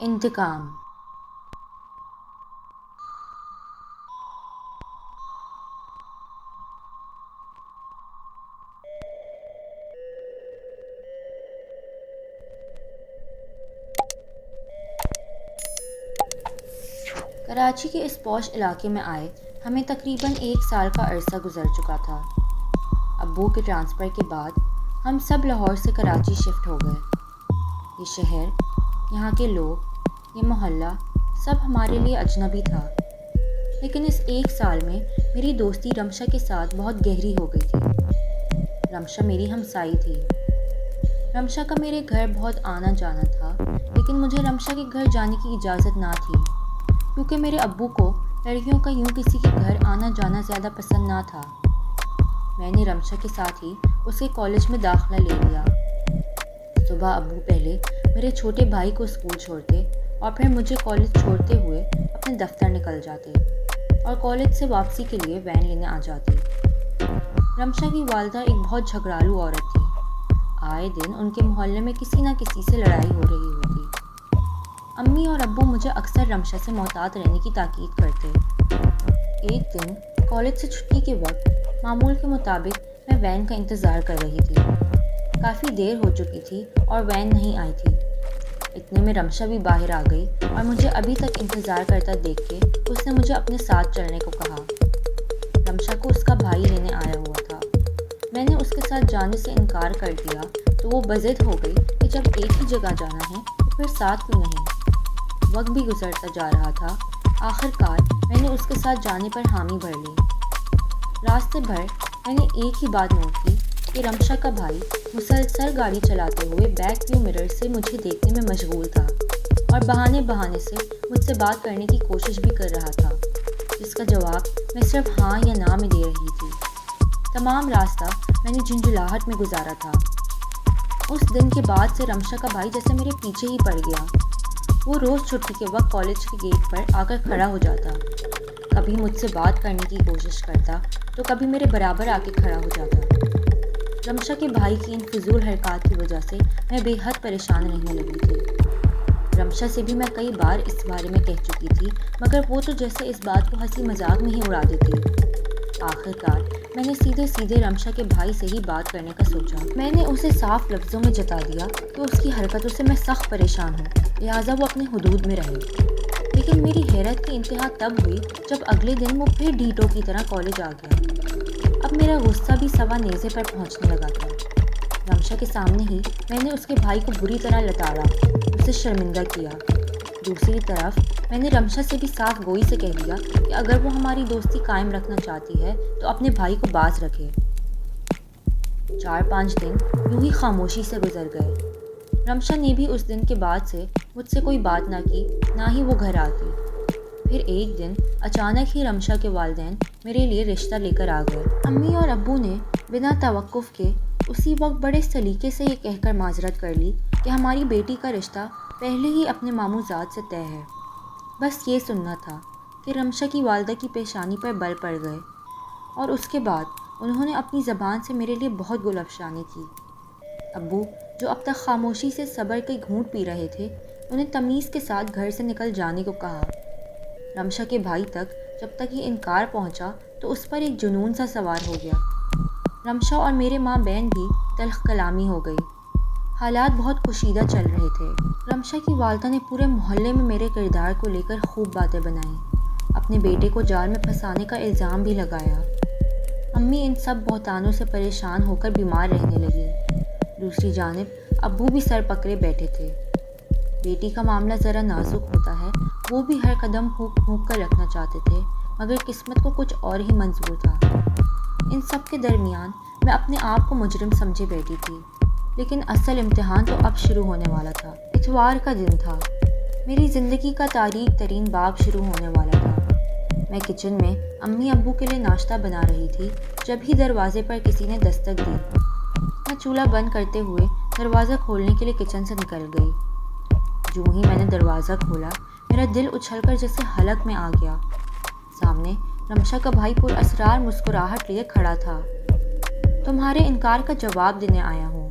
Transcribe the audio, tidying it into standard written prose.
انتقام۔ کراچی کے اس پوش علاقے میں آئے ہمیں تقریباً 1 سال کا عرصہ گزر چکا تھا۔ ابو کے ٹرانسفر کے بعد ہم سب لاہور سے کراچی شفٹ ہو گئے۔ یہ شہر، یہاں کے لوگ، یہ محلہ سب ہمارے لیے اجنبی تھا، لیکن اس 1 سال میں میری دوستی رمشا کے ساتھ بہت گہری ہو گئی تھی۔ رمشا میری ہمسائی تھی۔ رمشا کا میرے گھر بہت آنا جانا تھا، لیکن مجھے رمشا کے گھر جانے کی اجازت نہ تھی، کیونکہ میرے ابو کو لڑکیوں کا یوں کسی کے گھر آنا جانا زیادہ پسند نہ تھا۔ میں نے رمشا کے ساتھ ہی اسے کالج میں داخلہ لے لیا۔ صبح ابو پہلے میرے چھوٹے بھائی کو اسکول چھوڑتے اور پھر مجھے کالج چھوڑتے ہوئے اپنے دفتر نکل جاتے اور کالج سے واپسی کے لیے وین لینے آ جاتے۔ رمشا کی والدہ ایک بہت جھگڑالو عورت تھی۔ آئے دن ان کے محلے میں کسی نہ کسی سے لڑائی ہو رہی ہوتی۔ امی اور ابو مجھے اکثر رمشا سے محتاط رہنے کی تاکید کرتے۔ ایک دن کالج سے چھٹی کے وقت معمول کے مطابق میں وین کا انتظار کر رہی تھی۔ کافی دیر ہو چکی تھی اور وین نہیں آئی تھی۔ اتنے میں رمشا بھی باہر آ گئی اور مجھے ابھی تک انتظار کرتا دیکھ کے اس نے مجھے اپنے ساتھ چلنے کو کہا۔ رمشا کو اس کا بھائی لینے آیا ہوا تھا۔ میں نے اس کے ساتھ جانے سے انکار کر دیا تو وہ بضد ہو گئی کہ جب ایک ہی جگہ جانا ہے تو پھر ساتھ کیوں نہیں۔ وقت بھی گزرتا جا رہا تھا۔ آخر کار میں نے اس کے ساتھ جانے پر حامی بھر لی۔ راستے بھر میں نے ایک ہی بات نوٹ کی کہ رمشا کا بھائی مسلسل گاڑی چلاتے ہوئے بیک ویو مرر سے مجھے دیکھنے میں مشغول تھا اور بہانے سے مجھ سے بات کرنے کی کوشش بھی کر رہا تھا، جس کا جواب میں صرف ہاں یا نہ میں دے رہی تھی۔ تمام راستہ میں نے جھنجھلاہٹ میں گزارا تھا۔ اس دن کے بعد سے رمشا کا بھائی جیسے میرے پیچھے ہی پڑ گیا۔ وہ روز چھٹی کے وقت کالج کے گیٹ پر آ کر کھڑا ہو جاتا، کبھی مجھ سے بات کرنے کی کوشش کرتا تو کبھی میرے برابر آ کے کھڑا ہو جاتا۔ رمشا کے بھائی کی ان فضول حرکات کی وجہ سے میں بے حد پریشان رہنے لگی تھی۔ رمشا سے بھی میں کئی بار اس بارے میں کہہ چکی تھی، مگر وہ تو جیسے اس بات کو ہنسی مذاق میں ہی اڑا دیتی۔ آخر کار میں نے سیدھے رمشا کے بھائی سے ہی بات کرنے کا سوچا۔ میں نے اسے صاف لفظوں میں جتا دیا کہ اس کی حرکتوں سے میں سخت پریشان ہوں، لہٰذا وہ اپنے حدود میں رہے۔ لیکن میری حیرت کی انتہا تب ہوئی جب اگلے دن وہ پھر ڈیٹو کی طرح کالج آ گیا۔ اب میرا غصہ بھی سوا نیزے پر پہنچنے لگا تھا۔ رمشا کے سامنے ہی میں نے اس کے بھائی کو بری طرح لتاڑا، اسے شرمندہ کیا۔ دوسری طرف میں نے رمشا سے بھی صاف گوئی سے کہہ دیا کہ اگر وہ ہماری دوستی قائم رکھنا چاہتی ہے تو اپنے بھائی کو باز رکھے۔ 4-5 دن یوں ہی خاموشی سے گزر گئے۔ رمشا نے بھی اس دن کے بعد سے مجھ سے کوئی بات نہ کی، نہ ہی وہ گھر آتی۔ پھر ایک دن اچانک ہی رمشا کے والدین میرے لیے رشتہ لے کر آ گئے۔ امی اور ابو نے بنا توقف کے اسی وقت بڑے سلیقے سے یہ کہہ کر معذرت کر لی کہ ہماری بیٹی کا رشتہ پہلے ہی اپنے ماموں زاد سے طے ہے۔ بس یہ سننا تھا کہ رمشا کی والدہ کی پیشانی پر بل پڑ گئے، اور اس کے بعد انہوں نے اپنی زبان سے میرے لیے بہت گل افشانی کی۔ ابو، جو اب تک خاموشی سے صبر کے گھونٹ پی رہے تھے، انہیں تمیز کے ساتھ گھر سے نکل جانے کو کہا۔ رمشا کے بھائی تک جب تک یہ انکار پہنچا تو اس پر ایک جنون سا سوار ہو گیا۔ رمشا اور میرے ماں بہن بھی تلخ کلامی ہو گئی۔ حالات بہت کشیدہ چل رہے تھے۔ رمشا کی والدہ نے پورے محلے میں میرے کردار کو لے کر خوب باتیں بنائیں، اپنے بیٹے کو جال میں پھنسانے کا الزام بھی لگایا۔ امی ان سب بہتانوں سے پریشان ہو کر بیمار رہنے لگی۔ دوسری جانب ابو بھی سر پکڑے بیٹھے تھے۔ بیٹی کا معاملہ ذرا نازک ہوتا ہے، وہ بھی ہر قدم پھونک کر رکھنا چاہتے تھے، مگر قسمت کو کچھ اور ہی منظور تھا۔ ان سب کے درمیان میں اپنے آپ کو مجرم سمجھے بیٹھی تھی، لیکن اصل امتحان تو اب شروع ہونے والا تھا۔ اتوار کا دن تھا۔ میری زندگی کا تاریک ترین باب شروع ہونے والا تھا۔ میں کچن میں امی ابو کے لیے ناشتہ بنا رہی تھی جب ہی دروازے پر کسی نے دستک دی۔ میں چولہا بند کرتے ہوئے دروازہ کھولنے کے لیے کچن سے نکل گئی۔ جو ہی میں نے دروازہ کھولا، میرا دل اچھل کر جیسے حلق میں آ گیا۔ سامنے رمشا کا بھائی پر اسرار مسکراہٹ لیے کھڑا تھا۔ تمہارے انکار کا جواب دینے آیا ہوں۔